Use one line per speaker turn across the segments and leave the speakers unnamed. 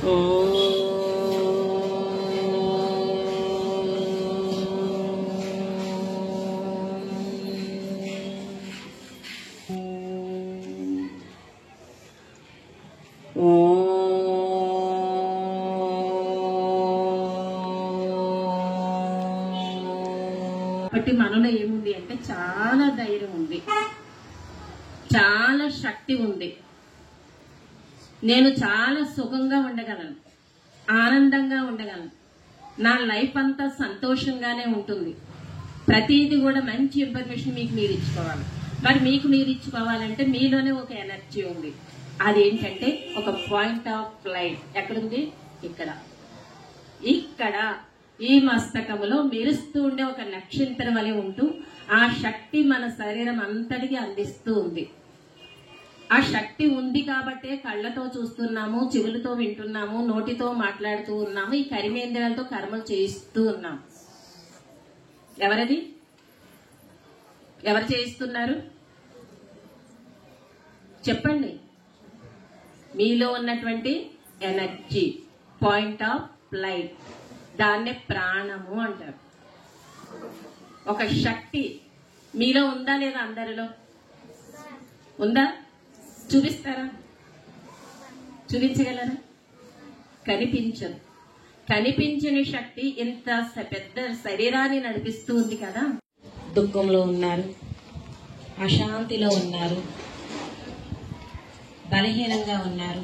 బట్టి మనలో ఏముంది అంటే చాలా ధైర్యం ఉంది, చాలా శక్తి ఉంది. నేను చాలా సుఖంగా ఉండగలను, ఆనందంగా ఉండగలను, నా లైఫ్ అంతా సంతోషంగానే ఉంటుంది. ప్రతిదీ కూడా మంచి ఇన్ఫర్మేషన్ మీకు మీరు ఇచ్చుకోవాలి. మరి మీకు మీరు ఇచ్చుకోవాలంటే మీలోనే ఒక ఎనర్జీ ఉంది. అదేంటంటే ఒక పాయింట్ ఆఫ్ లైట్. ఎక్కడుంది? ఇక్కడ. ఇక్కడ ఈ మస్తకములో మెరుస్తూ ఉండే ఒక నక్షత్రం వలె ఉంటూ ఆ శక్తి మన శరీరం అంతటికి అందిస్తూ ఉంది. ఆ శక్తి ఉంది కాబట్టే కళ్ళతో చూస్తున్నాము, చెవులతో వింటున్నాము, నోటితో మాట్లాడుతూ ఉన్నాము, ఈ కర్మేంద్రియాలతో కర్మలు చేయిస్తూ ఉన్నాం. ఎవరది? ఎవరు చేయిస్తున్నారు? చెప్పండి. మీలో ఉన్నటువంటి ఎనర్జీ, పాయింట్ ఆఫ్ లైట్, దాన్నే ప్రాణము అంటారు. ఒక శక్తి మీలో ఉందా లేదా? అందరిలో ఉందా? చూపిస్తారా? చూపించగలరా? కనిపించదు. కనిపించని శక్తి ఇంత పెద్ద శరీరాన్ని నడిపిస్తూ ఉంది కదా. దుఃఖంలో ఉన్నారు, అశాంతిలో ఉన్నారు, బలహీనంగా ఉన్నారు.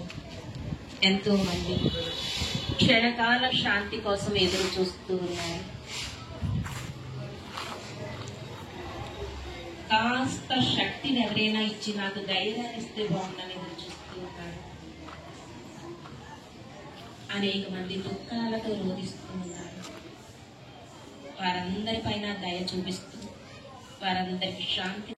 ఎంతో మంది క్షణకాల శాంతి కోసం ఎదురు చూస్తూ ఉన్నారు. కాస్త శక్తిని ఎవరైనా ఇచ్చి నాకు ధైర్యాన్ని ఇస్తే బాగుందని ఎదురు చూస్తూ ఉన్నారు. అనేక మంది దుఃఖాలతో రోధిస్తూ ఉన్నారు. వారందరిపైన దయ చూపిస్తూ వారందరికి శాంతి